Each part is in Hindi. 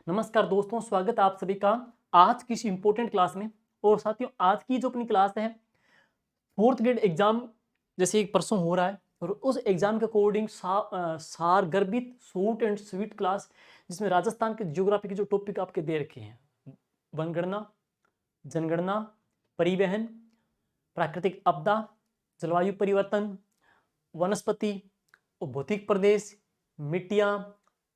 नमस्कार दोस्तों, स्वागत है आप सभी का आज की इस इम्पोर्टेंट क्लास में। और साथियों, आज की जो अपनी क्लास है फोर्थ ग्रेड एग्जाम जैसे एक परसों हो रहा है और उस एग्जाम के अकॉर्डिंग सारगर्भित शॉर्ट एंड स्वीट क्लास, जिसमें राजस्थान के ज्योग्राफी के जो टॉपिक आपके दे रखे हैं, वनगणना, जनगणना, परिवहन, प्राकृतिक आपदा, जलवायु परिवर्तन, वनस्पति, भौतिक प्रदेश, मिट्टियां,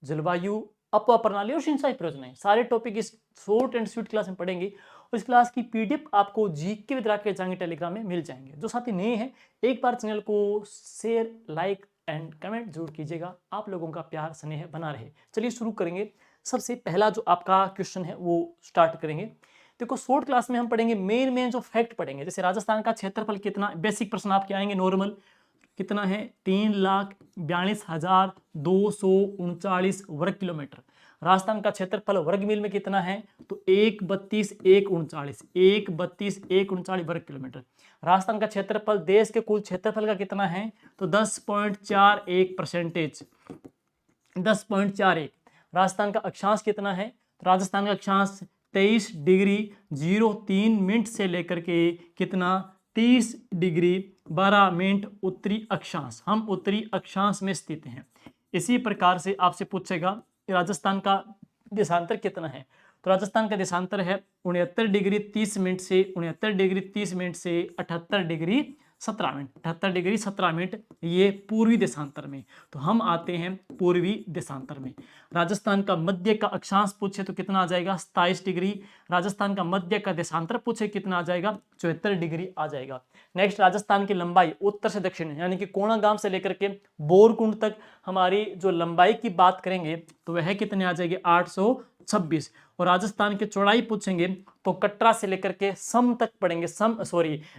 जलवायु, अपवा प्रणाली और सिंचाई परियोजनाएं, सारे टॉपिक इस शॉर्ट एंड स्वीट क्लास में पढ़ेंगे। और इस क्लास की पीडीएफ आपको जीके विद राकेश जांगी टेलीग्राम में मिल जाएंगे। जो साथी नए हैं, एक बार चैनल को शेयर, लाइक एंड कमेंट जरूर कीजिएगा। आप लोगों का प्यार स्नेह बना रहे। चलिए शुरू करेंगे। सबसे पहला जो आपका क्वेश्चन है वो स्टार्ट करेंगे। देखो, शॉर्ट क्लास में हम पढ़ेंगे मेन जो फैक्ट पढ़ेंगे। जैसे राजस्थान का क्षेत्रफल कितना, बेसिक प्रश्न आपके आएंगे नॉर्मल, कितना है 3,42,239 वर्ग किलोमीटर। राजस्थान का क्षेत्रफल वर्ग मील में कितना है तो 132,139 वर्ग किलोमीटर। राजस्थान का क्षेत्रफल देश के कुल क्षेत्रफल का कितना है तो 10.41%, 10.41। राजस्थान का अक्षांश कितना है तो राजस्थान का अक्षांश 23 डिग्री 03 मिनट से लेकर के कितना 30 डिग्री 12 मिनट उत्तरी अक्षांश, हम उत्तरी अक्षांश में स्थित हैं। इसी प्रकार से आपसे पूछेगा कि राजस्थान का देशांतर कितना है तो राजस्थान का देशांतर है 69 डिग्री 30 मिनट से 69 डिग्री 30 मिनट से 78 डिग्री 17 मिनट, 78 डिग्री 17 मिनट, ये पूर्वी देशांतर में। तो हम आते हैं पूर्वी देशांतर में। राजस्थान का मध्य का अक्षांश पूछे तो कितना आ जाएगा 27 डिग्री। राजस्थान का मध्य का देशांतर पूछे कितना आ जाएगा 74 डिग्री आ जाएगा। नेक्स्ट, राजस्थान की लंबाई उत्तर से दक्षिण यानी कि कोणागाम से लेकर के बोरकुंड तक हमारी जो लंबाई की बात करेंगे तो वह कितने आ जाएगी 826। और राजस्थान की चौड़ाई पूछेंगे तो कटरा से लेकर के सम तक पढ़ेंगे,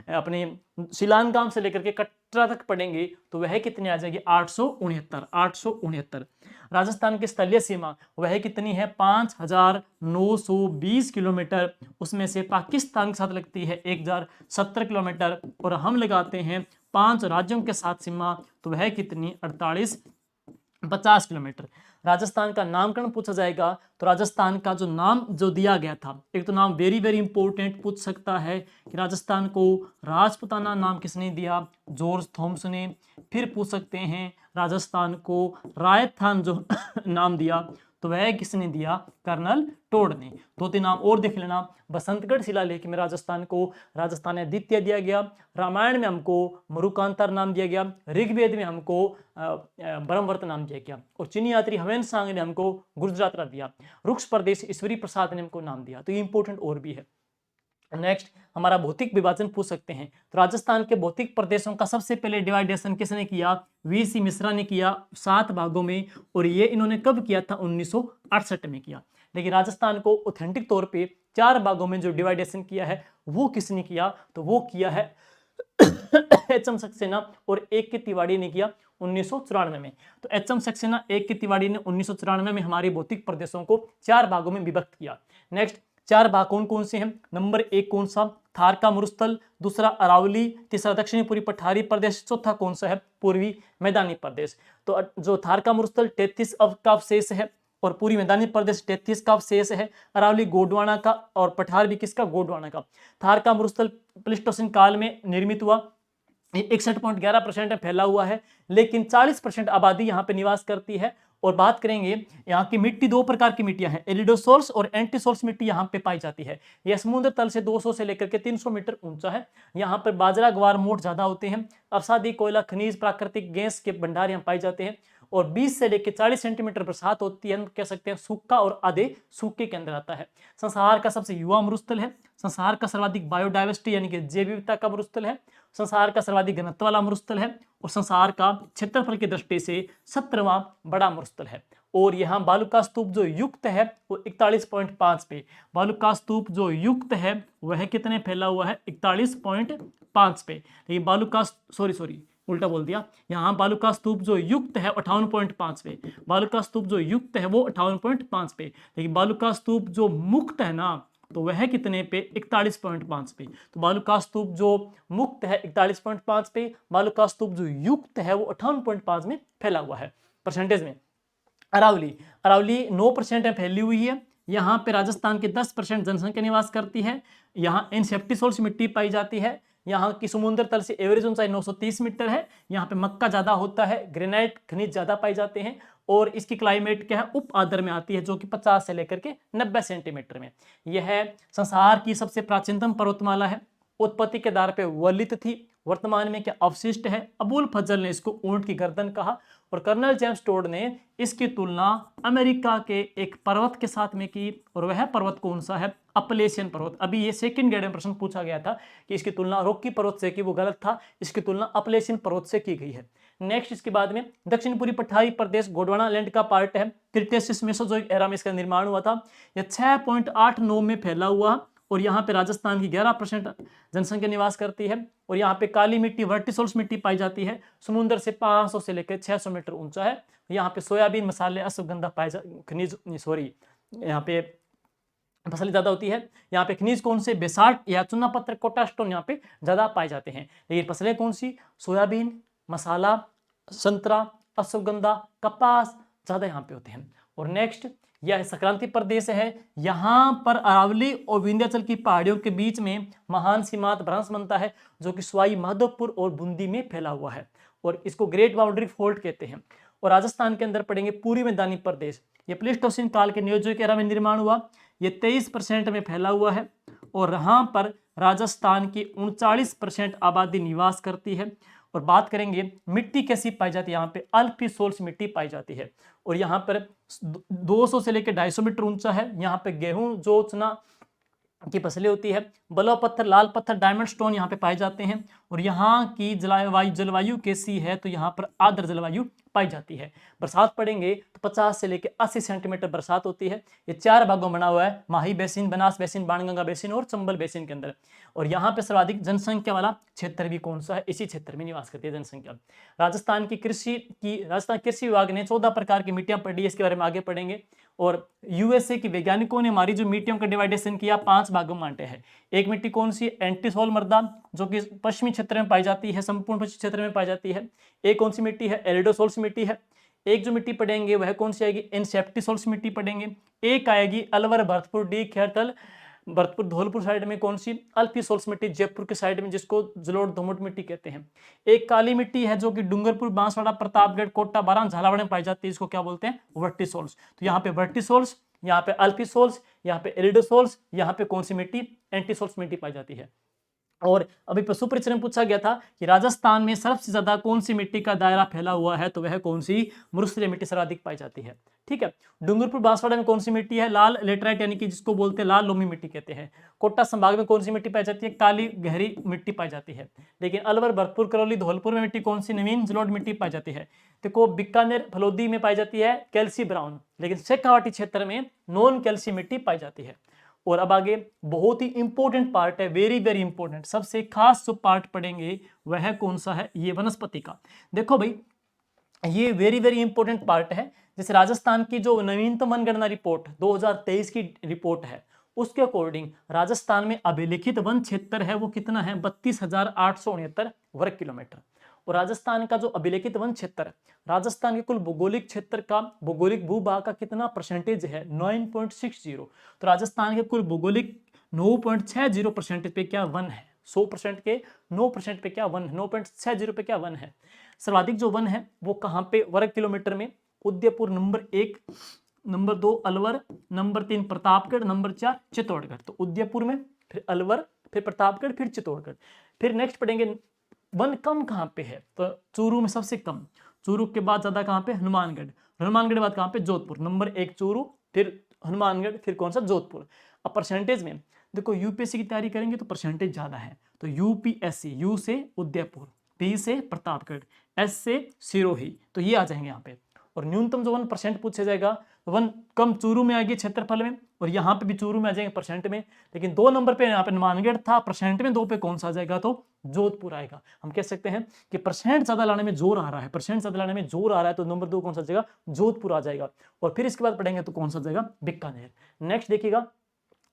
अपने शिलांगाम से लेकर के कटरा तक पढ़ेंगे तो वह कितनी आ जाएगी 869। राजस्थान की स्थलीय सीमा वह कितनी है 5,920 किलोमीटर, उसमें से पाकिस्तान के साथ लगती है 1,070 किलोमीटर और हम लगाते हैं 5 राज्यों के साथ सीमा तो वह कितनी 4850 किलोमीटर। राजस्थान का नामकरण पूछा जाएगा तो राजस्थान का जो नाम जो दिया गया था, एक तो नाम वेरी वेरी इंपॉर्टेंट पूछ सकता है कि राजस्थान को राजपुताना नाम किसने दिया, जॉर्ज थॉमस ने। फिर पूछ सकते हैं राजस्थान को राजस्थान जो नाम दिया तो वह किसने दिया, कर्नल टोड ने। दो तीन नाम और देख लेना, बसंतगढ़ शिलालेख में राजस्थान को राजस्थान द्वितीय दिया गया, रामायण में हमको मरुकांतार नाम दिया गया, ऋग्वेद में हमको ब्रह्मवर्त नाम दिया गया और चीनी यात्री हवेन सांग ने हमको गुजरात दिया, रुक्ष प्रदेश ईश्वरी प्रसाद ने हमको नाम दिया। तो ये इंपॉर्टेंट और भी है। नेक्स्ट, हमारा भौतिक विभाजन पूछ सकते हैं तो राजस्थान के भौतिक प्रदेशों का सबसे पहले डिवाइडेशन किसने किया, वीसी मिश्रा ने किया 7 भागों में। और ये इन्होंने कब किया था 1968 में किया। लेकिन राजस्थान को ऑथेंटिक तौर पे 4 भागों में जो डिवाइडेशन किया है वो किसने किया तो वो किया है एच.एम. सक्सेना और एक के तिवाड़ी ने किया 1994 में। तो एच.एम. सक्सेना एक के तिवाड़ी ने 1994 में हमारे भौतिक प्रदेशों को 4 भागों में विभक्त किया। नेक्स्ट, 4 भाग कौन कौन से हैं, नंबर 1 कौन सा, थार का मरुस्थल, दूसरा अरावली, तीसरा दक्षिणी पूर्वी पठारी प्रदेश, चौथा कौन सा है पूर्वी मैदानी प्रदेश। तो जो थार का मरुस्थल 33 का अवशेष है और पूर्वी मैदानी प्रदेश 33 का अवशेष है, अरावली गोंडवाना का और पठार भी किसका, गोंडवाना का। थार का मरुस्थल प्लीस्टोसीन काल में निर्मित हुआ, 61.11% में फैला हुआ है, लेकिन 40% आबादी यहाँ पे निवास करती है। और बात करेंगे यहाँ की मिट्टी, 2 प्रकार की मिट्टियां हैं, एरिडोसोर्स और एंटीसोर्स मिट्टी यहाँ पे पाई जाती है। यह समुद्र तल से 200 से लेकर के 300 मीटर ऊंचा है। यहाँ पर बाजरा, ग्वार, मोठ ज्यादा होते हैं। अवसादी, कोयला, खनिज, प्राकृतिक गैस के भंडार यहाँ पाए जाते हैं। और 20 से लेकर 40 सेंटीमीटर बरसात होती है, हम कह सकते हैं सूखा और आधे सूखे के अंदर आता है। संसार का सबसे युवा मरुस्थल है, संसार का सर्वाधिक बायोडाइवर्सिटी यानी कि जैव विविधता का मरुस्थल है, संसार का सर्वाधिक घनत्व वाला मरुस्थल है और संसार का क्षेत्रफल की दृष्टि से 17वां बड़ा मरुस्थल है। और यहाँ बालू का स्तूप जो युक्त है वो 41.5 पे, बालू का स्तूप जो युक्त है वह कितने फैला हुआ है 41.5 पे। लेकिन बालू का उल्टा बोल दिया, यहाँ बालू का स्तूप जो युक्त है 58.5 पे, बालू का स्तूप जो युक्त है वो 58.5 पे। लेकिन बालू का स्तूप जो मुक्त है ना तो वह कितने पे 41.5 पे। तो बालू का स्तूप जो मुक्त है 41.5 पे, बालू का स्तूप जो युक्त है वो 58.5 में फैला हुआ है परसेंटेज में। अरावली 9% में फैली हुई है, यहाँ पे राजस्थान की 10% जनसंख्या निवास करती है। यहाँ इनसेप्टी सोल्स मिट्टी पाई जाती है। यहाँ की समुद्र तल से एवरेज ऊंचाई 930 मीटर है। यहाँ पे मक्का ज्यादा होता है, ग्रेनाइट खनिज ज्यादा पाए जाते हैं और इसकी क्लाइमेट क्या है, उप आर्द्र में आती है, जो कि 50 से लेकर के 90 सेंटीमीटर में। यह संसार की सबसे प्राचीनतम पर्वतमाला है। उत्पत्ति के आधार पर वलित थी, वर्तमान में क्या अवशिष्ट है। अबुल फजल ने इसको ऊंट की गर्दन कहा और कर्नल जेम्स टोड ने इसकी तुलना अमेरिका के एक पर्वत के साथ में की और वह पर्वत कौन सा है, अपलेशियन पर्वत। अभी ये सेकंड ग्रेड में प्रश्न पूछा गया था कि इसकी तुलना रॉकी पर्वत से की, वो गलत था, इसकी तुलना अपलेशियन पर्वत से की गई है। नेक्स्ट इसके बाद में दक्षिण पूर्वी पठारी प्रदेश गोंडवाना लैंड का पार्ट है। क्रिटेशियस मेसोजोइक एरा में इसका निर्माण हुआ था। यह 6.89 में फैला हुआ और यहाँ पे राजस्थान की 11% जनसंख्या निवास करती है और यहाँ पे काली मिट्टी वर्टिसोल्स मिट्टी पाई जाती है। समुद्र से 500 से लेकर 600 मीटर ऊंचा है। यहाँ पे सोयाबीन, मसाले, अश्वगंधा पाए खनिज, सॉरी, यहाँ पे फसलें ज्यादा होती है। यहाँ पे खनिज कौन से, बेसाल्ट या चूना पत्थर, कोटा स्टोन यहाँ पे ज्यादा पाए जाते हैं। लेकिन फसलें कौन सी, सोयाबीन, मसाला, संतरा, अश्वगंधा, कपास ज्यादा यहाँ पे होते हैं। और नेक्स्ट यह संक्रांति प्रदेश है। यहाँ पर अरावली और विंध्याचल की पहाड़ियों के बीच में महान सीमांत भ्रंश बनता है, जो कि सवाई माधोपुर और बूंदी में फैला हुआ है और इसको ग्रेट बाउंड्री फोल्ट कहते हैं। और राजस्थान के अंदर पड़ेंगे पूर्वी मैदानी प्रदेश। ये प्लीस्टोसिन काल के नियोजक एरा में निर्माण हुआ। ये 23% में फैला हुआ है और यहाँ पर राजस्थान की 39% आबादी निवास करती है। और बात करेंगे मिट्टी कैसी पाई जाती है, यहाँ पे अल्पी सोल्स मिट्टी पाई जाती है और यहाँ पर 200 से लेकर 250 मीटर ऊंचा है। यहाँ पे गेहूं, जौ, चना की फसलें होती है। बलुआ पत्थर, लाल पत्थर, डायमंड स्टोन यहाँ पे पाए जाते हैं और यहाँ की जलवायु कैसी है, तो यहाँ पर आर्द्र जलवायु पाई जाती है। बरसात पड़ेंगे तो 50 से लेकर 80 सेंटीमीटर बरसात होती है। ये 4 भागों में बना हुआ है, Mahi basin, Banas basin, Banganga basin और चंबल बेसिन के अंदर। और यहाँ पे सर्वाधिक जनसंख्या वाला क्षेत्र भी कौन सा है, इसी क्षेत्र में निवास करती है जनसंख्या। राजस्थान कृषि विभाग ने 14 प्रकार की मिट्टियां पढ़ी, इसके बारे में आगे पढ़ेंगे। और यूएसए की वैज्ञानिकों ने हमारी जो मिट्टियों का डिवाइडेशन किया 5 भागों में बांटे हैं। एक मिट्टी कौन सी, एंटीसोल मृदा, जो कि पश्चिमी क्षेत्र में पाई जाती है, संपूर्ण पश्चिमी क्षेत्र में पाई जाती है। एक कौन सी मिट्टी है, एरिडोसोल्स मिट्टी है। एक जो मिट्टी पढ़ेंगे वह कौन सी आएगी, इनसेप्टिसोल्स मिट्टी पढ़ेंगे। एक आएगी अलवर, भरतपुर, डी, खेरतल, भरतपुर, धौलपुर साइड में कौन सी, अल्पीसोल्स मिट्टी, जयपुर के साइड में, जिसको जलोढ़ दोमट मिट्टी कहते हैं। एक काली मिट्टी है जो कि डूंगरपुर, बांसवाड़ा, प्रतापगढ़, कोटा, बारां, झालावाड़ में पाई जाती है, इसको क्या बोलते हैं, वर्टिसोल्स। तो यहाँ पे वर्टिसोल्स, यहाँ पे अल्पीसोल्स, यहाँ पे एरिडोसोल्स, यहाँ पे कौन सी मिट्टी, एंटीसोल्स मिट्टी पाई जाती है। और अभी पशु परीक्षण में पूछा गया था कि राजस्थान में सबसे ज्यादा कौन सी मिट्टी का दायरा फैला हुआ है, तो वह कौन सी, मृस्थलीय मिट्टी सर्वाधिक पाई जाती है। ठीक है। डूंगरपुर, बांसवाड़ा में कौन सी मिट्टी है, लाल लेटराइट, यानी कि जिसको बोलते हैं लाल लोमी मिट्टी कहते हैं। कोटा संभाग में कौन सी मिट्टी पाई जाती है, काली गहरी मिट्टी पाई जाती है। लेकिन अलवर, भरतपुर, करौली, धौलपुर में मिट्टी कौन सी, नवीन जलोढ़ मिट्टी पाई जाती है। देखो बीकानेर, फलोदी में पाई जाती है कैल्सी ब्राउन, लेकिन शेखावाटी क्षेत्र में नॉन कैल्सी मिट्टी पाई जाती है। और अब आगे बहुत ही इंपॉर्टेंट पार्ट है, वेरी वेरी इंपॉर्टेंट, सबसे खास जो पार्ट पढ़ेंगे वह कौन सा है, ये वनस्पति का। देखो भाई ये वेरी वेरी इंपॉर्टेंट पार्ट है। जैसे राजस्थान की जो नवीनतम जनगणना रिपोर्ट 2023 की रिपोर्ट है, उसके अकॉर्डिंग राजस्थान में अभिलिखित वन क्षेत्र है वो कितना है, 32,869 वर्ग किलोमीटर। और राजस्थान का जो अभिलेखित वन क्षेत्र, राजस्थान के कुल भौगोलिक क्षेत्र का, भौगोलिक भूभाग का कितना परसेंटेज है, 9.60। तो राजस्थान के कुल भौगोलिक 9.60% पे क्या वन है, 100% के 9% पे क्या वन है, 9.60 पे क्या वन है। सर्वाधिक जो वन है वो कहाँ पे, वर्ग किलोमीटर में, Udaipur number 1, number 2 Alwar, number 3 Pratapgarh, number 4 Chittorgarh. तो उदयपुर में, फिर अलवर, फिर प्रतापगढ़, फिर चित्तौड़गढ़। फिर नेक्स्ट पढ़ेंगे वन कम कहाँ पे है, तो चूरू में सबसे कम, चूरू के बाद ज्यादा कहाँ पे, हनुमानगढ़, हनुमानगढ़ के बाद कहाँ पे, जोधपुर, नंबर 1 चूरू, फिर हनुमानगढ़, फिर कौन सा, जोधपुर। अब परसेंटेज में देखो यूपीएससी की तैयारी करेंगे तो परसेंटेज ज्यादा है, तो यूपीएससी, यू से उदयपुर, पी से प्रतापगढ़, एस से सिरोही, तो ये आ जाएंगे यहाँ पे। और न्यूनतम जो 1% पूछा जाएगा, वन कम चूरू में आएगी क्षेत्रफल में, और यहाँ पे भी चूरू में आ जाएंगे परसेंट में। लेकिन 2 नंबर पे यहाँ पे हनुमानगढ़ था, परसेंट में 2 पे कौन सा आ जाएगा, तो जोधपुर आएगा। हम कह सकते हैं कि परसेंट ज्यादा लाने में जोर आ रहा है, परसेंट ज्यादा लाने में जोर आ रहा है, तो नंबर 2 कौन सा जाएगा, जोधपुर आ जाएगा। और फिर इसके बाद पढ़ेंगे तो कौन सा जाएगा, बीकानेर। नेक्स्ट देखिएगा,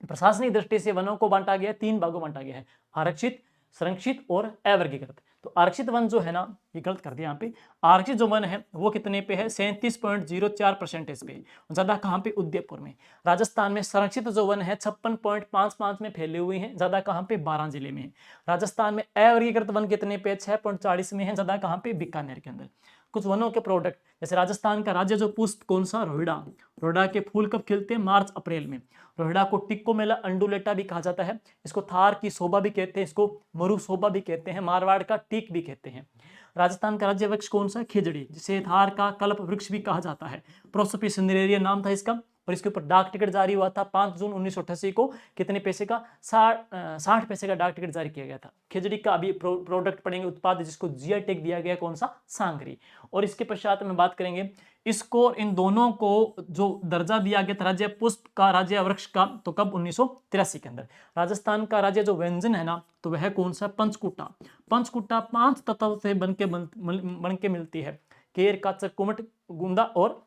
प्रशासनिक दृष्टि से वनों को बांटा गया, 3 भागों बांटा गया है, आरक्षित, संरक्षित और अवर्गीकृत। तो आरक्षित वन जो है ना, ये गलत कर दिया यहाँ पे, आरक्षित जो वन है वो कितने पे है, 37.04% पे, ज्यादा कहाँ पे, उदयपुर में। राजस्थान में संरक्षित जो वन है 56.55 में फैले हुए हैं, ज्यादा कहाँ पे, 12 जिले में है। राजस्थान में अवर्गीकृत वन कितने पे, 6.40 में है, ज्यादा कहाँ पे, बीकानेर के अंदर। कुछ वनों के प्रोडक्ट, जैसे राजस्थान का राज्य जो पुष्प कौन सा, रोहिड़ा। रोहिड़ा के फूल कब खिलते हैं, मार्च अप्रैल में। रोहिड़ा को टिक्को मेला अंडुलेटा भी कहा जाता है, इसको थार की शोभा भी कहते हैं, इसको मरु शोभा भी कहते हैं, मारवाड़ का टीक भी कहते हैं। राजस्थान का राज्य वृक्ष कौन सा, खिजड़ी, जिसे थार का कल्प वृक्ष भी कहा जाता है। प्रोसोपिस सिंदरेरिया नाम था इसका, और इसके ऊपर डाक टिकट जारी हुआ था 5 जून 1988 को। कितने पैसे का, 60 पैसे का डाक टिकट जारी किया गया था। खिचड़ी का अभी प्रोडक्ट पढ़ेंगे, उत्पाद जिसको जीआई टैग दिया गया, कौन सा, सांगरी। और इसके पश्चात में बात करेंगे, इसको इन दोनों को जो दर्जा दिया गया था राज्य पुष्प का, राज्य वृक्ष का, तो कब, 1983 के अंदर। राजस्थान का राज्य जो व्यंजन है ना, तो वह कौन सा, पंचकुटा। पंचकुटा 5 तत्व से बन के मिलती है, केर, काचक, कुमट, गुंदा और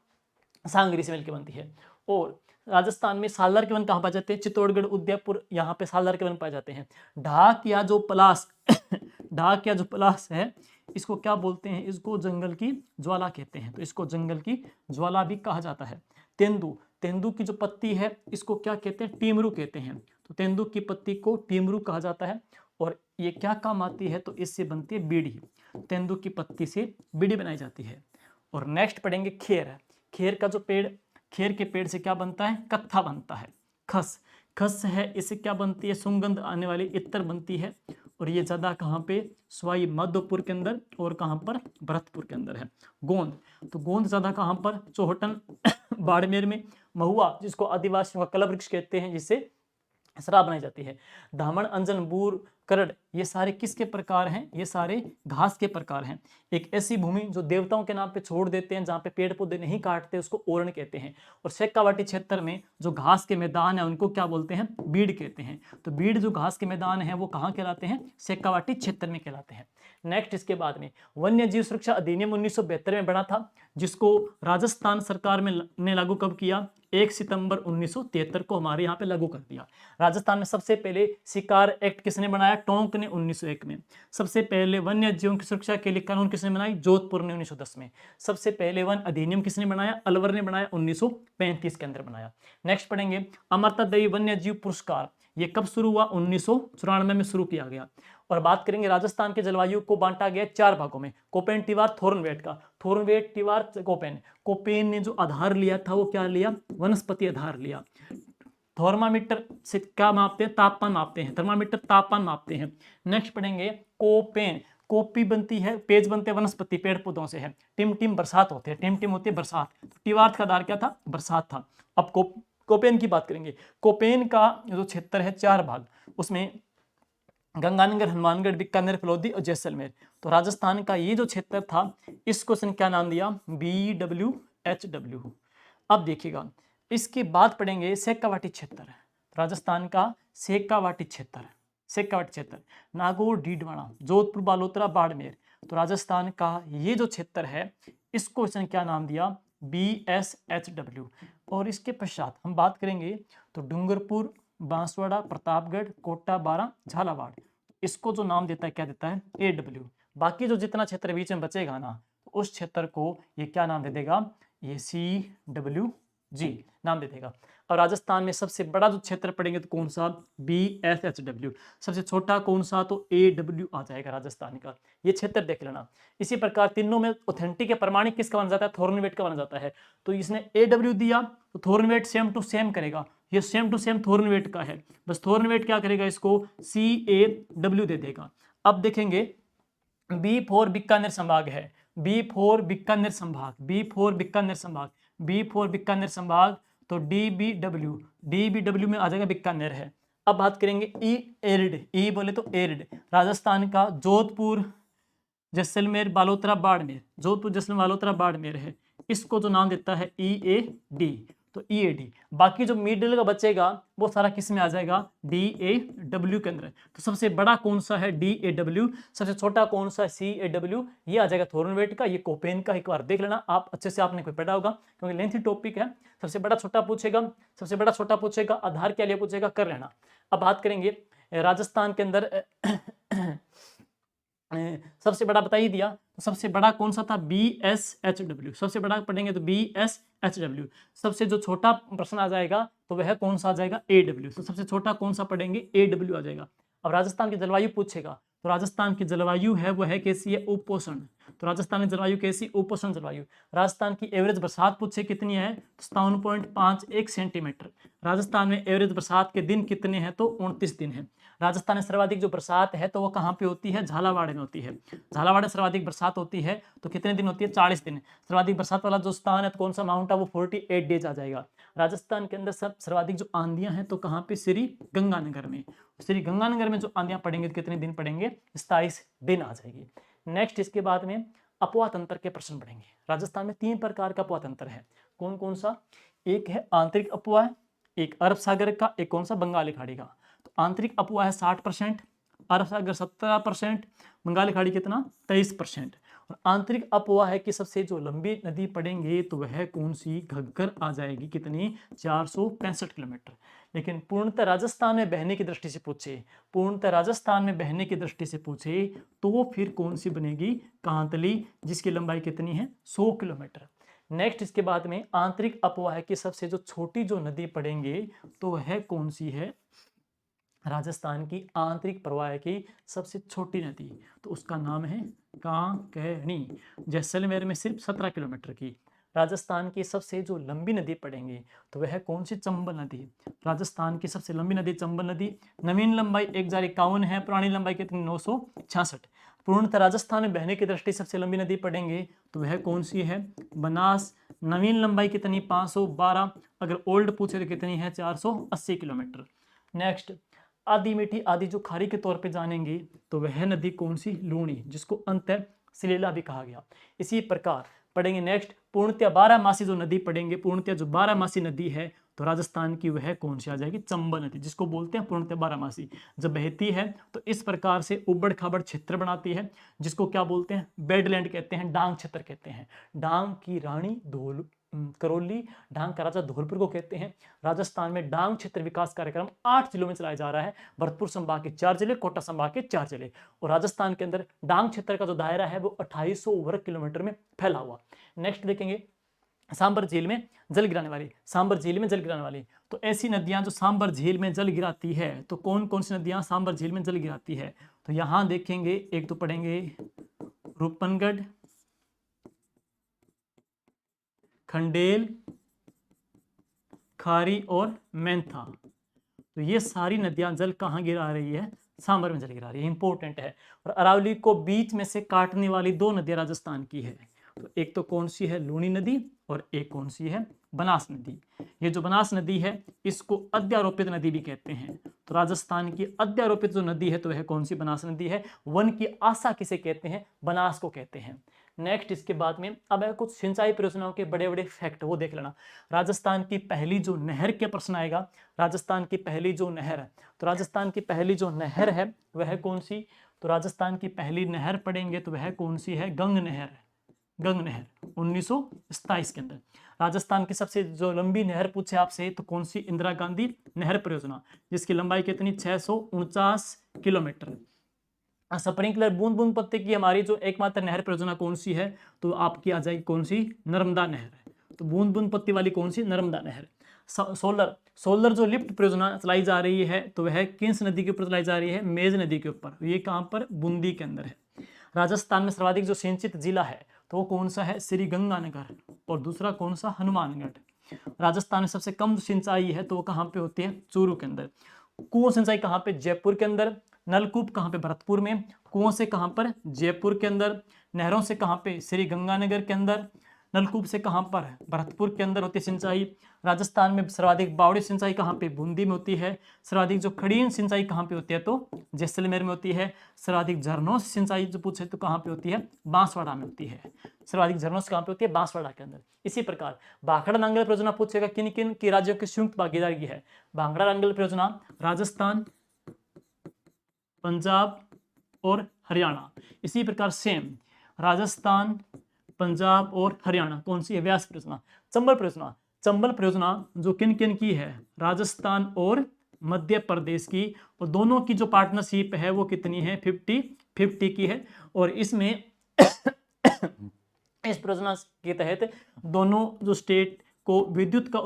सांगरी से मिलकर बनती है। और राजस्थान में सालदार के वन कहाँ पाए जाते हैं, चित्तौड़गढ़, उदयपुर, यहाँ पे सालदार के वन पाए जाते हैं। ढाक या जो पलास ढाक या जो पलास है, इसको क्या बोलते हैं, इसको जंगल की ज्वाला कहते हैं, तो इसको जंगल की ज्वाला भी कहा जाता है। तेंदू, तेंदू की जो पत्ती है इसको क्या कहते हैं, टीमरू कहते हैं, तो तेंदू की पत्ती को टीमरू कहा जाता है। और ये क्या काम आती है, तो इससे बनती है बीड़ी, तेंदू की पत्ती से बीड़ी बनाई जाती है। और नेक्स्ट पढ़ेंगे खेर। खेर का जो पेड़, खेर के पेड़ से क्या बनता है, कत्था बनता है। खस, खस है, इससे क्या बनती है, सुगंध आने वाली इत्र बनती है। और ये ज्यादा कहाँ पे, सवाई माधोपुर के अंदर, और कहाँ पर, भरतपुर के अंदर है। गोंद, तो गोंद ज्यादा कहाँ पर, चौहटन बाड़मेर में। महुआ, जिसको आदिवासियों का कलम वृक्ष कहते हैं, जिससे शराब बनाई जाती है। दामन, अंजन, बूर, करड़, ये सारे किसके प्रकार हैं, ये सारे घास के प्रकार हैं। एक ऐसी भूमि जो देवताओं के नाम पे छोड़ देते हैं, जहाँ पे पेड़ पौधे नहीं काटते, उसको ओरण कहते हैं। और शेखावाटी क्षेत्र में जो घास के मैदान है उनको क्या बोलते हैं, बीड़ कहते हैं। तो बीड़ जो घास के मैदान है वो कहाँ कहलाते हैं, शेखावाटी क्षेत्र में कहलाते हैं। नेक्स्ट इसके बाद में वन्य जीव सुरक्षा अधिनियम 1972 में बना था, जिसको राजस्थान सरकार में ने लागू कब किया, 1 सितंबर 1973 को हमारे यहाँ पे लागू कर दिया। राजस्थान में सबसे पहले शिकार एक्ट किसने बनाया, टोंक ने 1901 में। सबसे पहले वन्य जीवों की सुरक्षा के लिए कानून किसने बनाई, जोधपुर ने 1910 में। सबसे पहले वन अधिनियम किसने बनाया, अलवर ने बनाया, 1935 के अंदर बनाया। नेक्स्ट पढ़ेंगे अमृता देवी वन्य जीव पुरस्कार, ये कब शुरू हुआ, 1994 में शुरू किया गया। और बात करेंगे राजस्थान के जलवायु को बांटा गया 4 भागों में, कोपेन, टिवार, थोर्नवेट का। थोर्नवेट, टिवार, कोपेन। कोपेन ने जो आधार लिया था वो क्या लिया, वनस्पति आधार लिया। थर्मामीटर से क्या मापते हैं, तापमान मापते हैं, थर्मामीटर तापमान मापते हैं। नेक्स्ट पढ़ेंगे कोपेन, कॉपी बनती है, पेज बनते हैं वनस्पति पेड़ पौधों से है। टिम टिम बरसात होते हैं, टिम टिम होती है बरसात। टिवार्थ का आधार क्या था, बरसात था। अब कोपेन की बात करेंगे। कोपेन का जो क्षेत्र है 4 भाग, उसमें गंगानगर, हनुमानगढ़, बीकानेर, फलोदी और जैसलमेर। तो राजस्थान का ये जो क्षेत्र था, इस क्वेश्चन क्या नाम दिया, BWHW। अब देखिएगा इसके बाद पढ़ेंगे शेखावाटी क्षेत्र, राजस्थान का शेखावाटी क्षेत्र, शेखावाटी क्षेत्र नागौर, डीडवाना, जोधपुर, बालोतरा, बाड़मेर। तो राजस्थान का ये जो क्षेत्र है, इस क्वेश्चन क्या नाम दिया, BSHW। और इसके पश्चात हम बात करेंगे तो डूंगरपुर, बांसवाड़ा, प्रतापगढ़, कोटा, बारां, झालावाड़, इसको जो नाम देता है क्या देता है, AW। बाकी जो जितना क्षेत्र बीच में बचेगा ना, उस क्षेत्र को ये क्या नाम दे देगा, ये CWG नाम दे देगा। और राजस्थान में सबसे बड़ा जो क्षेत्र पड़ेंगे तो कौन सा, BSHW। सबसे छोटा कौन सा, तो AW आ जाएगा राजस्थान का। ये क्षेत्र देख लेना। इसी प्रकार तीनों में ऑथेंटिक या प्रमाणिक किसका बन जाता है, थोर्नवेट का बन जाता है। तो इसने AW दिया तो थोर्नवेट सेम टू सेम करेगा, ये सेम टू सेम थोर्नवेट का है, बस थोर्नवेट क्या करेगा, इसको CAW दे देगा। अब देखेंगे B फॉर बीकानेर संभाग है, B फॉर बीकानेर संभाग, B फॉर बीकानेर संभाग, B फॉर बीकानेर संभाग, तो DBW में आ जाएगा बीकानेर है। अब बात करेंगे एरिड, ई बोले तो एरिड, राजस्थान का जोधपुर, जैसलमेर, बालोतरा, बाड़मेर, जोधपुर, जैसलमेर, बालोतरा, बाड़मेर है। इसको जो नाम देता है EAD, तो EAD। बाकी जो मिडिल का बचेगा वो सारा किस में आ जाएगा, DAW के अंदर। तो सबसे बड़ा कौन सा है, DAW। सबसे छोटा कौन सा है, CAW। ये आ जाएगा थोर्नवेट का, ये कोपेन का। एक बार देख लेना आप अच्छे से, आपने कोई पढ़ा होगा क्योंकि लेंथी टॉपिक है। सबसे बड़ा छोटा पूछेगा, सबसे बड़ा छोटा पूछेगा, आधार क्या लिए पूछेगा, कर लेना। अब बात करेंगे राजस्थान के अंदर सबसे बड़ा बता ही दिया, तो सबसे बड़ा कौन सा था, BSHW, सबसे बड़ा पढ़ेंगे तो BSHW। सबसे जो छोटा प्रश्न आ जाएगा तो वह कौन सा आ जाएगा, AW। तो सबसे छोटा कौन सा पढ़ेंगे, AW आ जाएगा। अब राजस्थान की जलवायु पूछेगा, तो राजस्थान की जलवायु है वो है कैसी है, उपोष्ण। तो राजस्थान की जलवायु कैसी, उपोष्ण जलवायु। राजस्थान की एवरेज बरसात पूछे कितनी है, 57.51 सेंटीमीटर। राजस्थान में एवरेज बरसात के दिन कितने हैं, तो 29 दिन है। राजस्थान में सर्वाधिक जो बरसात है तो वो कहाँ पे होती है, झालावाड़ में होती है। झालावाड़ में सर्वाधिक बरसात होती है तो कितने दिन होती है, 40 दिन। सर्वाधिक बरसात वाला जो स्थान है तो कौन सा माउंट है, वो 48 डेज आ जाएगा। राजस्थान के अंदर सब सर्वाधिक जो आंधियां हैं तो कहाँ पे, श्री गंगानगर में। श्री गंगानगर में जो आंधियां पड़ेंगे तो कितने दिन पड़ेंगे, 27 दिन आ जाएगी। नेक्स्ट इसके बाद में अपवा तंत्र के प्रश्न पढ़ेंगे। राजस्थान में 3 प्रकार का अपवा तंत्र है, कौन कौन सा, एक है आंतरिक अपवा, एक अरब सागर का, एक कौन सा, बंगाली खाड़ी का। तो आंतरिक अपवा है 60%, अरब सागर 17%, बंगाली खाड़ी कितना, 23%। और आंतरिक अपवा है कि सबसे जो लंबी नदी पड़ेंगे तो वह कौन सी, घग्गर आ जाएगी, कितनी, 465 किलोमीटर। लेकिन पूर्णतः राजस्थान में बहने की दृष्टि से पूछे, पूर्णतः राजस्थान में बहने की दृष्टि से पूछे तो फिर कौन सी बनेगी, कांतली, जिसकी लंबाई कितनी है, 100 किलोमीटर। नेक्स्ट इसके बाद में आंतरिक अपवा है कि सबसे जो छोटी जो नदी पड़ेंगे तो वह कौन सी है, राजस्थान की आंतरिक प्रवाह की सबसे छोटी नदी, तो उसका नाम है कांकेणी, जैसलमेर में सिर्फ 17 किलोमीटर की। राजस्थान की सबसे जो लंबी नदी पड़ेंगे तो वह कौन सी, चंबल नदी। राजस्थान की सबसे लंबी नदी चंबल नदी, नवीन लंबाई 1051 है, पुरानी लंबाई कितनी, 966। पूर्णतः राजस्थान में बहने की दृष्टि सबसे लंबी नदी पड़ेंगे तो वह कौन सी है, बनास। नवीन लंबाई कितनी, 512, अगर ओल्ड पूछे तो कितनी है, 480 किलोमीटर। नेक्स्ट आदि मीठी आदि जो खारी के तौर पे जानेंगे तो वह नदी कौन सी, लूणी, जिसको अंतः सलीला भी कहा गया। इसी प्रकार पढ़ेंगे नेक्स्ट पूर्णतः 12मासी जो नदी पढ़ेंगे, पूर्णतः जो 12मासी नदी है तो राजस्थान की वह कौन सी आ जाएगी, चंबल नदी, जिसको बोलते हैं पूर्णतः 12मासी। जब बहती है तो इस प्रकार से उबड़ खाबड़ क्षेत्र बनाती है, जिसको क्या बोलते हैं, बेडलैंड कहते हैं, डांग क्षेत्र कहते हैं। डांग की रानी धोल करौली, डांग का राजा धौलपुर को कहते हैं। राजस्थान में डांग क्षेत्र विकास कार्यक्रम 8 जिलों में चलाया जा रहा है, भरतपुर संभाग के 4 जिले, कोटा संभाग के 4 जिले। और राजस्थान के अंदर डांग क्षेत्र का जो दायरा है वो 2800 वर्ग किलोमीटर में फैला हुआ। नेक्स्ट देखेंगे सांबर झील में जल गिराने वाली, सांबर झील में जल गिराने वाली, तो ऐसी नदियां जो सांबर झील में जल गिराती है तो कौन कौन सी नदियां सांबर झील में जल गिराती है, तो यहां देखेंगे एक तो पढ़ेंगे रूपनगढ़, खंडेल, खारी और मैंथा। तो ये सारी नदियां जल कहाँ गिरा रही है, सांबर में जल गिरा रही है, इंपॉर्टेंट है। और अरावली को बीच में से काटने वाली 2 नदियां राजस्थान की है, तो एक तो कौन सी है, लूणी नदी, और एक कौन सी है, बनास नदी। ये जो बनास नदी है इसको अध्यारोपित नदी भी कहते हैं। तो राजस्थान की अध्यारोपित जो नदी है तो वह कौन सी, बनास नदी है। वन की आशा किसे कहते हैं, बनास को कहते हैं। नेक्स्ट इसके बाद में अब है कुछ सिंचाई परियोजनाओं के बड़े बड़े फैक्ट, वो देख लेना। राजस्थान की पहली जो नहर के प्रश्न आएगा, राजस्थान की पहली जो नहर है, तो राजस्थान की पहली जो नहर है वह कौन सी, तो राजस्थान की पहली नहर पढ़ेंगे तो वह कौन सी है, गंग नहर, गंग नहर 1927 के अंदर। राजस्थान की सबसे जो लंबी नहर पूछे आपसे तो कौन सी, इंदिरा गांधी नहर परियोजना, जिसकी लंबाई कितनी, 649 किलोमीटर। स्प्रिंकलर बूंद बूंद पत्ते की हमारी जो एकमात्र नहर परियोजना कौन सी है, तो आपकी आ जाएगी कौन सी, नर्मदा नहर है। तो बूंद बूंद पत्ती वाली कौन सी, नर्मदा नहर। सोलर, सोलर जो लिफ्ट परियोजना चलाई जा रही है तो वह किस नदी के ऊपर चलाई जा रही है, मेज नदी के ऊपर। ये कहाँ पर, बूंदी के अंदर है। राजस्थान में सर्वाधिक जो सिंचित जिला है तो वो कौन सा है, श्री गंगानगर, और दूसरा कौन सा, हनुमानगढ़। राजस्थान में सबसे कम सिंचाई है तो वो कहाँ पे होती है, चूरू के अंदर। कुओं सिंचाई कहाँ पे, जयपुर के अंदर। नलकूप कहाँ पे, भरतपुर में। कुओं से कहाँ पर, जयपुर के अंदर। नहरों से कहाँ पे, श्री गंगानगर के अंदर। नलकूप से कहाँ पर, भरतपुर के अंदर होती है सिंचाई। राजस्थान में सर्वाधिक बावड़ी सिंचाई कहाँ पे, बूंदी में होती है। सर्वाधिक जो खड़ीन सिंचाई कहाँ पे होती है, तो जैसलमेर में होती है। सर्वाधिक झरनों से सिंचाई जो पूछे तो कहाँ पे होती है, बांसवाड़ा में होती है। सर्वाधिक झरनों से कहाँ पे होती है, बांसवाड़ा के अंदर। इसी प्रकार भाखड़ा नांगल परियोजना पूछेगा किन किन की राज्यों की संयुक्त भागीदारी है। भाखड़ा नांगल परियोजना राजस्थान, पंजाब और हरियाणा। इसी प्रकार सेम राजस्थान, पंजाब और हरियाणा कौन सी है, व्यास परियोजना। चंबल परियोजना, चंबल परियोजना जो किन किन की है, राजस्थान और मध्य प्रदेश की, और दोनों की जो पार्टनरशिप है वो कितनी है, 50-50 की है। और इसमें इस परियोजना के तहत दोनों जो स्टेट को विद्युत का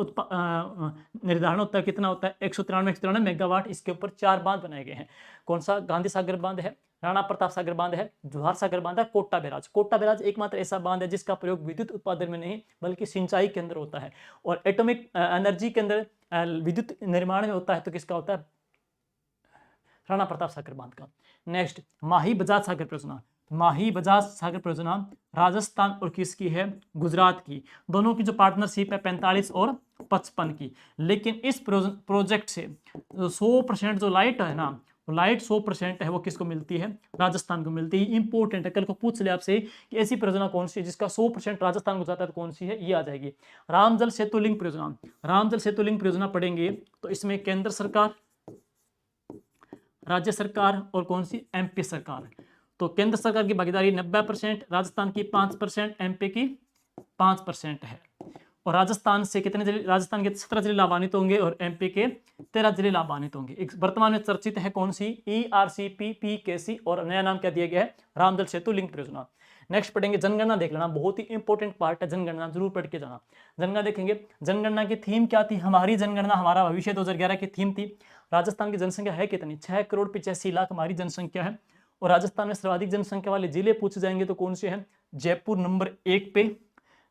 निर्धारण होता है, कितना होता है, 193 मेगावाट। इसके ऊपर 4 बांध बनाए गए हैं। कौन सा, गांधी सागर बांध है, राणा प्रताप सागर बांध है, जवाहर सागर बांध है, कोटा बैराज। कोटा बैराज एकमात्र ऐसा बांध है जिसका प्रयोग विद्युत उत्पादन में नहीं बल्कि सिंचाई के अंदर होता है, और एटॉमिक एनर्जी के अंदर विद्युत निर्माण में होता है। तो किसका होता है, राणा प्रताप सागर बांध का। नेक्स्ट, माही बजाज सागर परियोजना। माही बजाज सागर परियोजना राजस्थान और किसकी है, गुजरात की। दोनों की जो पार्टनरशिप है 45 और 55 की। लेकिन इस प्रोजेक्ट से 100% जो लाइट है ना, लाइट 100% है वो किसको मिलती है, राजस्थान को मिलती है। इंपॉर्टेंट है, कल को पूछ ले आपसे कि ऐसी परियोजना कौन सी है जिसका 100% राजस्थान को जाता है, तो कौन सी है, ये आ जाएगी, रामजल सेतु लिंक परियोजना। रामजल सेतु लिंक परियोजना पढ़ेंगे तो इसमें केंद्र सरकार, राज्य सरकार और कौन सी, एमपी सरकार। तो केंद्र सरकार की भागीदारी 90%, राजस्थान की 5%, एमपी की 5% है। और राजस्थान से कितने जिले, राजस्थान के 17 जिले लाभान्वित होंगे और एमपी के 13 जिले लाभान्वित होंगे। एक वर्तमान में चर्चित है कौन सी, ERCP PKC, और नया नाम क्या दिया गया है, रामजल सेतु लिंक परियोजना। नेक्स्ट पढ़ेंगे जनगणना, देख लेना, बहुत ही इंपॉर्टेंट पार्ट है जनगणना, जरूर पढ़ के जाना। जनगणना देखेंगे, जनगणना की थीम क्या थी, हमारी जनगणना हमारा भविष्य 2011 की थीम थी। राजस्थान की जनसंख्या है कितनी, 6,85,00,000 हमारी जनसंख्या है। और राजस्थान में सर्वाधिक जनसंख्या वाले जिले पूछे जाएंगे तो कौन से हैं, जयपुर नंबर 1 पे,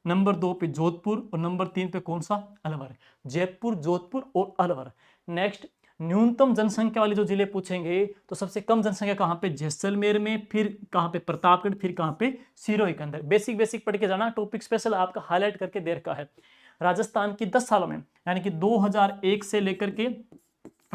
नंबर 2 पे जोधपुर, और नंबर 3 पे कौन सा, अलवर। जयपुर, जोधपुर और अलवर। नेक्स्ट, न्यूनतम जनसंख्या वाले जो जिले पूछेंगे तो सबसे कम जनसंख्या कहाँ पे, जैसलमेर में, फिर कहाँ पे, प्रतापगढ़, फिर कहाँ पे, सिरोही के अंदर। बेसिक पढ़ के जाना, टॉपिक स्पेशल आपका हाईलाइट करके दे रखा है। राजस्थान की 10 सालों में, यानी कि 2001 से लेकर के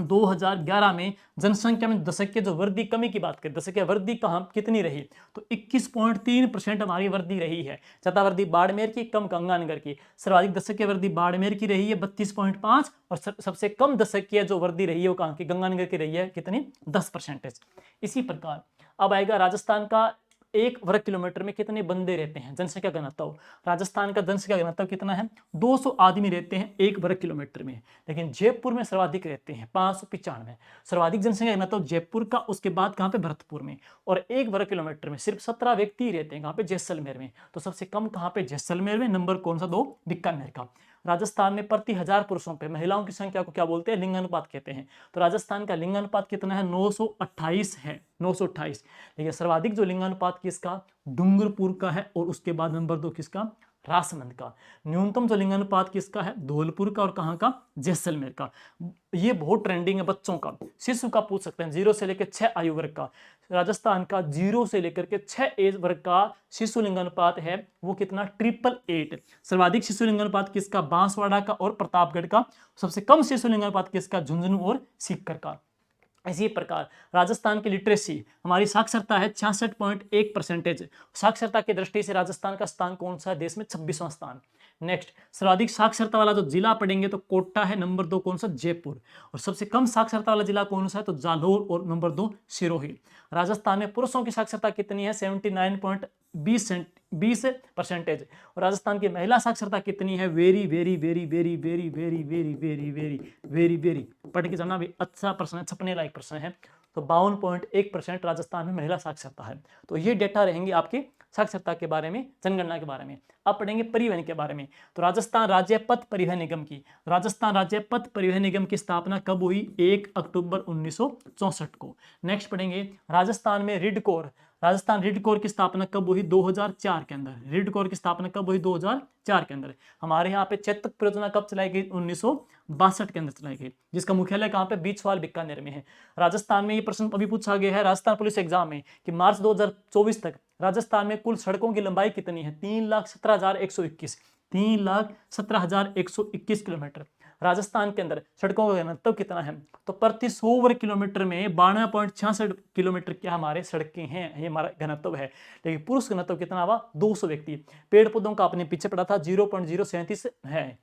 2011 में जनसंख्या में दशकीय जो वृद्धि कमी की बात करें, दशकीय वृद्धि कहाँ कितनी रही, तो 21.3% हमारी वृद्धि रही है। ज्यादा वृद्धि बाड़मेर की, कम गंगानगर की। सर्वाधिक दशकीय वृद्धि बाड़मेर की रही है 32.5, और सबसे कम दशकीय जो वृद्धि रही है वो कहाँ की, गंगानगर की रही है, कितनी, 10%। इसी प्रकार अब आएगा राजस्थान का 1 वर्ग किलोमीटर में कितने बंदे रहते हैं, जनसंख्या घनत्व। राजस्थान का जनसंख्या घनत्व कितना है, 200 आदमी रहते हैं 1 वर्ग किलोमीटर में। लेकिन जयपुर में सर्वाधिक रहते हैं 595, सर्वाधिक जनसंख्या घनत्व जयपुर का। उसके बाद कहाँ पे, भरतपुर में। और 1 वर्ग किलोमीटर में सिर्फ 17 व्यक्ति रहते हैं, कहाँ पे, जैसलमेर में। तो सबसे कम कहाँ पे, जैसलमेर में। नंबर कौन सा, 2, बीकानेर का। राजस्थान में प्रति 1000 पुरुषों पे महिलाओं की संख्या को क्या बोलते हैं, लिंगानुपात कहते हैं। तो राजस्थान का लिंगानुपात कितना है, 928 है, 928। लेकिन सर्वाधिक जो लिंगानुपात किसका, डूंगरपुर का है, और उसके बाद नंबर 2 किसका, राजसमंद का। न्यूनतम जो लिंगानुपात किसका है, धौलपुर का, और कहाँ का, जैसलमेर का। ये बहुत ट्रेंडिंग है बच्चों का, शिशु का पूछ सकते हैं, 0 से लेकर 6 आयु वर्ग का। राजस्थान का 0 से लेकर के 6 एज वर्ग का शिशु लिंगानुपात है वो कितना, 888। सर्वाधिक शिशु लिंगानुपात किसका, बांसवाड़ा का और प्रतापगढ़ का। सबसे कम शिशु लिंगानुपात किसका, झुंझुनू और सीकर का। इसी प्रकार राजस्थान की लिटरेसी, हमारी साक्षरता है 66.1%। साक्षरता की दृष्टि से राजस्थान का स्थान कौन सा है, देश में 26वां स्थान। नेक्स्ट, सर्वाधिक साक्षरता वाला जो जिला पढ़ेंगे तो कोटा है, नंबर 2 कौन सा, जयपुर। और सबसे कम साक्षरता वाला जिला कौन सा है, तो जालोर, और नंबर 2 सिरोही। राजस्थान में पुरुषों की साक्षरता कितनी है, 79.20%। और राजस्थान की महिला साक्षरता कितनी है, very very very very very very very very very very very, पढ़ के जाना भी, अच्छा प्रश्न है, छपने लायक प्रश्न है। तो 52.1% राजस्थान में महिला साक्षरता है। तो ये डेटा रहेंगे आपके साक्षरता के बारे में, जनगणना के बारे में। अब पढ़ेंगे परिवहन के बारे में। तो राजस्थान राज्य पथ परिवहन निगम की, राजस्थान राज्य पथ परिवहन निगम की स्थापना कब हुई, 1 अक्टूबर 1964 को। नेक्स्ट पढ़ेंगे राजस्थान में रिडकोर, राजस्थान रिडकोर की स्थापना कब हुई, 2004 के अंदर। रिडकोर की स्थापना कब हुई, 2004 के अंदर। हमारे यहाँ पे चेतक परियोजना कब चलाई गई, 1962 के अंदर चलाई गई, जिसका मुख्यालय कहाँ पे, बीचवाल बीकानेर में है। राजस्थान में ये प्रश्न अभी पूछा गया है राजस्थान पुलिस एग्जाम में कि मार्च 2024 तक राजस्थान में कुल सड़कों की लंबाई कितनी है, 3,17,121, 3,17,121 किलोमीटर। राजस्थान के अंदर सड़कों का घनत्व कितना है, तो प्रति 100 वर्ग किलोमीटर में 92.66 किलोमीटर क्या हमारे सड़कें हैं, ये हमारा घनत्व है। लेकिन पुरुष घनत्व कितना हुआ, 200 व्यक्ति। पेड़ पौधों का आपने पीछे पढ़ा था 0.037 है।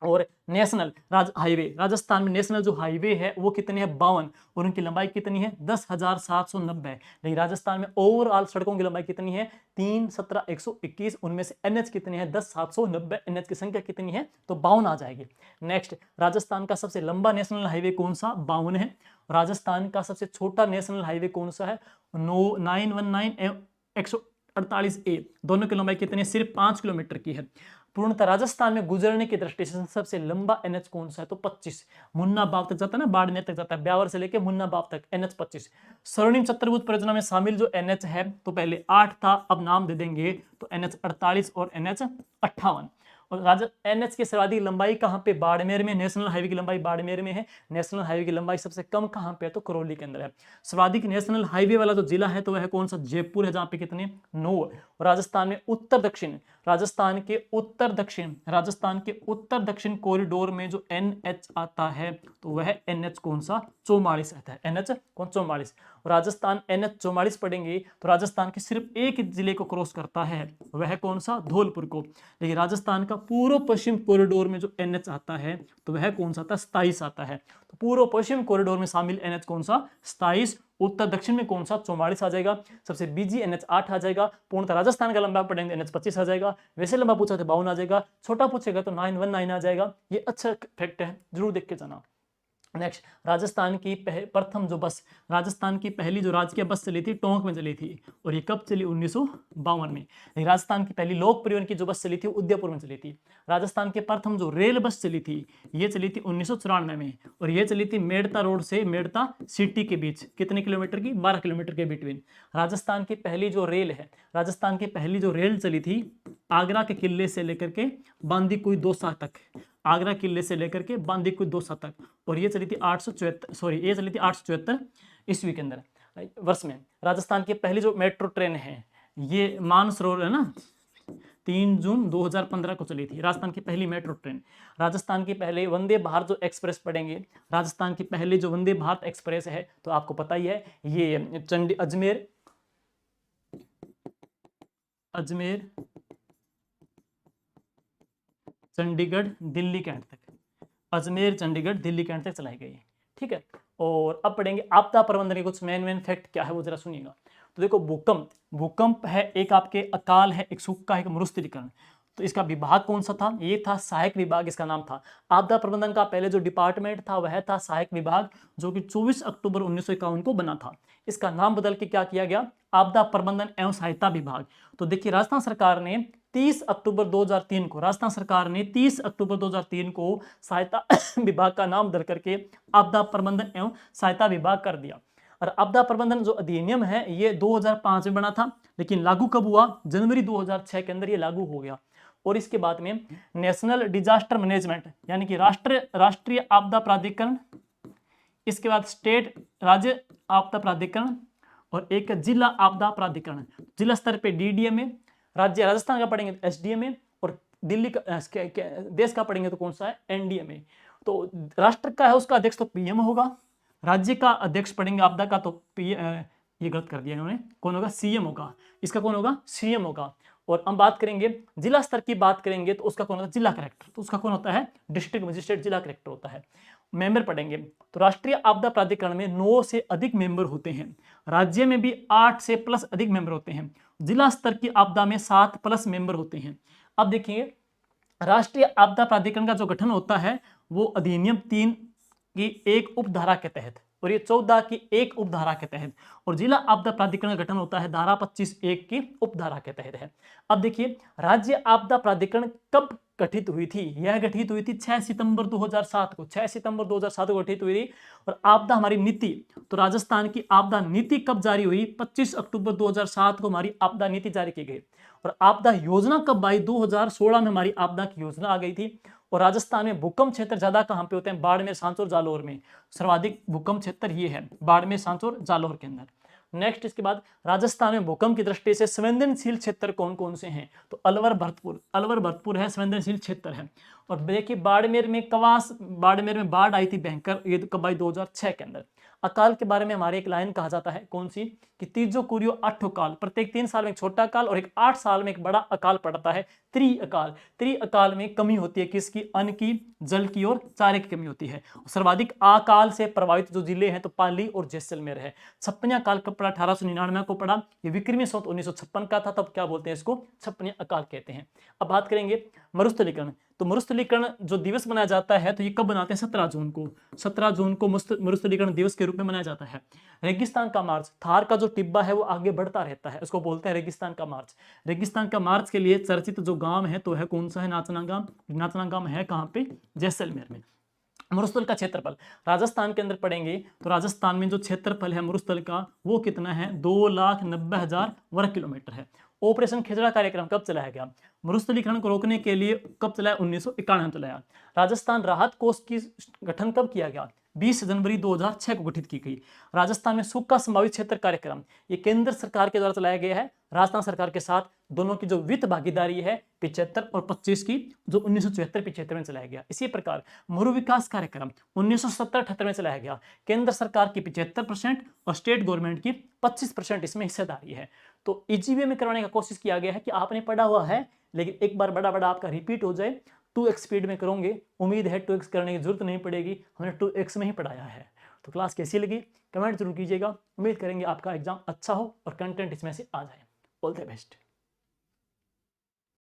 और नेशनल हाईवे, राजस्थान में नेशनल जो हाईवे है वो कितने हैं 52, और उनकी लंबाई कितनी है 10,790। लेकिन राजस्थान में ओवरऑल सड़कों की लंबाई कितनी है 317,121, उनमें से एनएच कितने हैं 10,790, एनएच की संख्या कितनी है तो 52 आ जाएगी। नेक्स्ट, राजस्थान का सबसे लंबा नेशनल हाईवे कौन सा 52 है। राजस्थान का सबसे छोटा नेशनल हाईवे कौन सा है 919 148A, दोनों की लंबाई कितनी है सिर्फ 5 किलोमीटर की है। पूर्णतः राजस्थान में गुजरने की दृष्टि से सबसे लंबा एनएच कौन सा है तो 25, मुन्ना बाव तक जाता है ना, बाड़मेर तक जाता है, ब्यावर से लेके मुन्ना बाव तक एनएच 25। स्वर्णिम चतुर्भुज परियोजना में शामिल जो एनएच है तो पहले 8 था, अब नाम दे देंगे तो एनएच 48 और एनएच 58। और एनएच की सर्वाधिक लंबाई कहाँ पे बाड़मेर में, नेशनल हाईवे की लंबाई बाड़मेर में है। नेशनल हाईवे की लंबाई सबसे कम कहाँ पे है तो करौली के अंदर है। सर्वाधिक नेशनल हाईवे वाला जो जिला है तो वह कौन सा जयपुर है, जहाँ पे कितने 9। और राजस्थान में उत्तर दक्षिण, राजस्थान के उत्तर दक्षिण कॉरिडोर में जो एनएच आता है तो वह एनएच कौन सा 44 आता है, एनएच कौन 44। राजस्थान एनएच 44 पढ़ेंगे तो राजस्थान के सिर्फ एक जिले को क्रॉस करता है, वह कौन सा धौलपुर को। लेकिन राजस्थान का पूर्व पश्चिम कॉरिडोर में जो एनएच आता है तो वह कौन सा आता है 27 आता है। तो पूर्व पश्चिम कॉरिडोर में शामिल एनएच कौन सा 27, उत्तर दक्षिण में कौन सा 44 आ जाएगा। सबसे बिजी एनएच 8 आ जाएगा। पूर्णतः राजस्थान का लंबा पढ़ेंगे एनएच 25 आ जाएगा। वैसे लंबा पूछा तो 52 आ जाएगा, छोटा पूछेगा तो 919 आ जाएगा। ये अच्छा फैक्ट है, जरूर देख के जाना। नेक्स्ट, राजस्थान की प्रथम जो बस, राजस्थान की पहली जो राजकीय बस चली थी टोंक में चली थी, और ये कब चली 1952 में। राजस्थान की पहली लोक परिवहन की जो बस चली थी उदयपुर में चली थी। राजस्थान के प्रथम जो रेल बस चली थी ये चली थी 1994 में, और ये चली थी मेड़ता रोड से मेड़ता सिटी के बीच, कितने किलोमीटर की 12 किलोमीटर के बिटवीन। राजस्थान की पहली जो रेल है, राजस्थान की पहली जो रेल चली थी आगरा के किले से लेकर के बांदीकुई दौसा तक, आगरा किले से लेकर के बांदीकुई दौसा तक, और ये चली थी 874 ईस्वी के अंदर वर्ष में। राजस्थान की पहली जो मेट्रो ट्रेन है ये मानसरोवर है ना, 3 जून 2015 को चली थी राजस्थान की पहली मेट्रो ट्रेन। राजस्थान की पहले वंदे भारत जो एक्सप्रेस पढ़ेंगे, राजस्थान की पहले जो वंदे भारत एक्सप्रेस है तो आपको पता ही है ये अजमेर चंडीगढ़ दिल्ली कैंट तक, अजमेर चंडीगढ़ दिल्ली कैंट तक चलाई गई, ठीक है। और अब पढ़ेंगे आपदा प्रबंधन के कुछ मेन फैक्ट क्या है वो जरा सुनिएगा। तो देखो, भूकंप है एक, आपके अकाल है, एक सूखा है, एक मरुस्थलीकरण। तो इसका विभाग कौन सा था, ये था सहायक विभाग, इसका नाम था। आपदा प्रबंधन का पहले जो डिपार्टमेंट था वह था सहायक विभाग, जो कि 24 अक्टूबर 1951 को बना था। इसका नाम बदल के क्या किया गया, आपदा प्रबंधन एवं सहायता विभाग। तो देखिए, राजस्थान सरकार ने 30 अक्टूबर 2003 को, राजस्थान सरकार ने 30 अक्टूबर 2003 को सहायता विभाग का नाम बदल करके आपदा प्रबंधन एवं सहायता विभाग कर दिया। और आपदा प्रबंधन जो अधिनियम है ये 2005 में बना था, लेकिन लागू कब हुआ, जनवरी 2006 के अंदर ये लागू हो गया। और इसके बाद में नेशनल डिजास्टर मैनेजमेंट यानी कि राष्ट्रीय आपदा प्राधिकरण, इसके बाद स्टेट राज्य आपदा प्राधिकरण, और एक जिला आपदा प्राधिकरण। जिला स्तर पे डीडीएमए, राज्य राजस्थान का पढ़ेंगे तो एसडीएमए, और दिल्ली का देश का पढ़ेंगे तो कौन सा है एनडीएमए। तो राष्ट्र का है उसका अध्यक्ष तो पीएम होगा, राज्य का अध्यक्ष पढ़ेंगे आपदा का तो ये गलत कर दिया इन्होंने, कौन होगा सीएम होगा, इसका कौन होगा सीएम होगा। और हम बात करेंगे जिला स्तर की बात करेंगे तो उसका कौन होता है जिला कलेक्टर, तो उसका कौन होता है डिस्ट्रिक्ट मजिस्ट्रेट, जिला कलेक्टर होता है। मेंबर पढ़ेंगे तो राष्ट्रीय आपदा प्राधिकरण में 9 से अधिक मेंबर होते हैं, राज्य में भी 8 से प्लस अधिक मेंबर होते हैं, जिला स्तर की आपदा में 7 प्लस मेंबर होते हैं। अब देखिए, राष्ट्रीय आपदा प्राधिकरण का जो गठन होता है वो अधिनियम 3 की एक उपधारा के तहत, और ये 14 की एक उपधारा के तहत, और जिला आपदा प्राधिकरण का गठन होता है धारा 25(1) की उपधारा के तहत है। अब देखिए, राज्य आपदा प्राधिकरण कब गठित हुई थी, यह गठित हुई थी 6 सितंबर 2007 को, 6 सितंबर 2007 को गठित हुई थी। और आपदा हमारी नीति, तो राजस्थान की आपदा नीति कब जारी हुई, 25 अक्टूबर 2007 को हमारी आपदा नीति जारी की गई। और आपदा योजना कब आई, 2016 में हमारी आपदा की योजना आ गई थी। और राजस्थान में भूकंप क्षेत्र ज्यादा कहां पे होते हैं, बाड़मेर, सांचौर, जालौर में सर्वाधिक भूकंप क्षेत्र ये है, बाड़मेर, सांचौर, जालौर के अंदर। नेक्स्ट, इसके बाद राजस्थान में भूकंप की दृष्टि से संवेदनशील क्षेत्र कौन कौन से हैं, तो अलवर भरतपुर है संवेदनशील क्षेत्र है। और देखिए बाड़मेर में बाढ़ आई थी भयंकर, ये कब आई 2006 के अंदर। अकाल के बारे में हमारे एक लाइन कहा जाता है, कौन सी, कि तीजो कुरियो आठो काल, प्रत्येक 3 साल में एक छोटा अकाल और एक 8 साल में एक बड़ा अकाल पड़ता है, त्रिअकाल। त्रिअकाल में कमी होती है किसकी, अन्न की, जल की और चारे की कमी होती है। सर्वाधिक अकाल से प्रभावित जो जिले हैं तो पाली और जैसलमेर है। 56वां अकाल कब पड़ा, 1899 को पड़ा, ये विक्रमी संवत 1956 का था, तब क्या बोलते हैं इसको, 56वां अकाल कहते हैं। अब बात करेंगे मरुस्थलीकरण। तो मरुस्थलीकरण जो दिवस मनाया जाता है तो ये कब बनाते हैं, 17 जून को। 17 जून को मरुस्थलीकरण दिवस के रूप में मनाया जाता है। रेगिस्तान का मार्च, थार का जो टिब्बा है वो आगे बढ़ता रहता है, उसको बोलते हैं रेगिस्तान का मार्च। रेगिस्तान का मार्च के लिए चर्चित जो गांव है तो है कौन सा है, नाचना गांव। नाचना गांव है कहाँ पे, जैसलमेर में। मरुस्थल का क्षेत्रफल राजस्थान के अंदर पढ़ेंगे तो राजस्थान में जो क्षेत्रफल है मरुस्थल का वो कितना है, 2,90,000 वर्ग किलोमीटर है। ऑपरेशन खिचड़ा कार्यक्रम कब चलाया गया, मरुस्थलीकरण को रोकने के लिए कब चलाया, 1991 में चलाया। राजस्थान राहत कोष की गठन कब किया गया, 20 जनवरी 2006 को गठित की गई। राजस्थान में सूखा संभावित क्षेत्र कार्यक्रम ये केंद्र सरकार के द्वारा चलाया गया है, राजस्थान सरकार के साथ दोनों की जो वित्त भागीदारी है 75 और 25 की, जो 1974-75 में चलाया गया। इसी प्रकार मरु विकास कार्यक्रम 1970-78 में चलाया गया, केंद्र सरकार की 75% और स्टेट गवर्नमेंट की 25% इसमें हिस्सेदारी है। तो इजी वे में करवाने का कोशिश किया गया है कि आपने पढ़ा हुआ है लेकिन एक बार बड़ा बड़ा आपका रिपीट हो जाए। 2x स्पीड में करोगे, उम्मीद है 2x करने की जरूरत नहीं पड़ेगी, हमने 2x में ही पढ़ाया है। तो क्लास कैसी लगी कमेंट जरूर कीजिएगा। उम्मीद करेंगे आपका एग्जाम अच्छा हो और कंटेंट इसमें से आ जाए। All the best.